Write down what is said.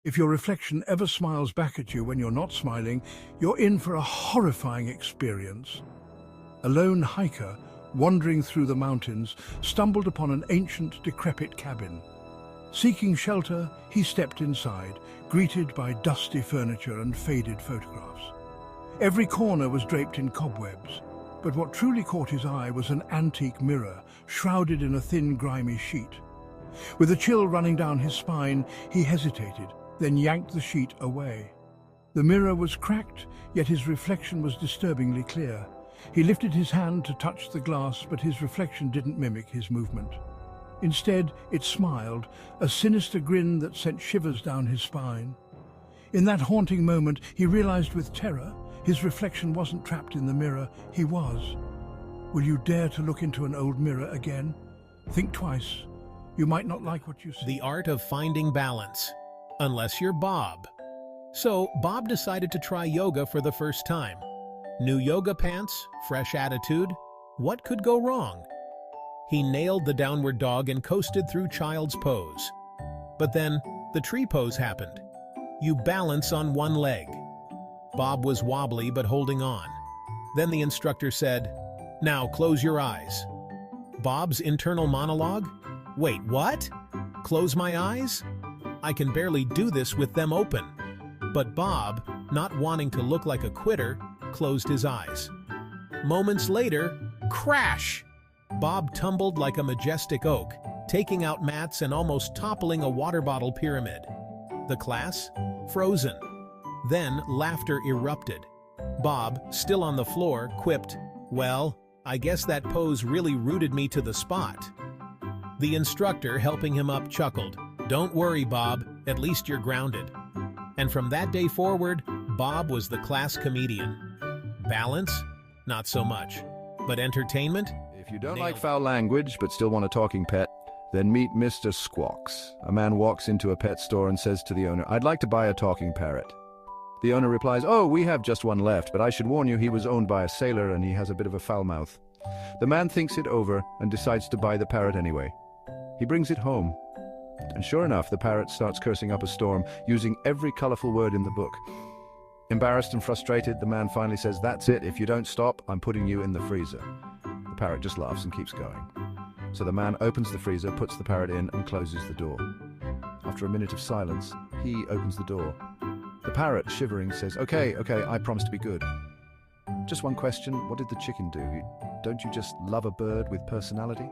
If your reflection ever smiles back at you when you're not smiling, you're in for a horrifying experience. A lone hiker, wandering through the mountains, stumbled upon an ancient, decrepit cabin. Seeking shelter, he stepped inside, greeted by dusty furniture and faded photographs. Every corner was draped in cobwebs, but what truly caught his eye was an antique mirror, shrouded in a thin, grimy sheet. With a chill running down his spine, he hesitated, then yanked the sheet away. The mirror was cracked, yet his reflection was disturbingly clear. He lifted his hand to touch the glass, but his reflection didn't mimic his movement. Instead, it smiled, a sinister grin that sent shivers down his spine. In that haunting moment, he realized with terror, his reflection wasn't trapped in the mirror, he was. Will you dare to look into an old mirror again? Think twice. You might not like what you see. The art of finding balance. Unless you're Bob. So, Bob decided to try yoga for the first time. New yoga pants, fresh attitude. What could go wrong? He nailed the downward dog and coasted through child's pose. But then, the tree pose happened. You balance on one leg. Bob was wobbly but holding on. Then the instructor said, "Now close your eyes." Bob's internal monologue? Wait, what? Close my eyes? I can barely do this with them open. But Bob, not wanting to look like a quitter, closed his eyes. Moments later, crash! Bob tumbled like a majestic oak, taking out mats and almost toppling a water bottle pyramid. The class? Frozen. Then laughter erupted. Bob, still on the floor, quipped, "Well, I guess that pose really rooted me to the spot." The instructor, helping him up, chuckled, "Don't worry, Bob, at least you're grounded." And from that day forward, Bob was the class comedian. Balance? Not so much. But entertainment? If you don't like foul language but still want a talking pet, then meet Mr. Squawks. A man walks into a pet store and says to the owner, "I'd like to buy a talking parrot." The owner replies, "Oh, we have just one left, but I should warn you he was owned by a sailor and he has a bit of a foul mouth." The man thinks it over and decides to buy the parrot anyway. He brings it home. And sure enough, the parrot starts cursing up a storm, using every colorful word in the book. Embarrassed and frustrated, the man finally says, "That's it, if you don't stop, I'm putting you in the freezer." The parrot just laughs and keeps going. So the man opens the freezer, puts the parrot in, and closes the door. After a minute of silence, he opens the door. The parrot, shivering, says, Okay, I promise to be good. Just one question, what did the chicken do? Don't you just love a bird with personality?"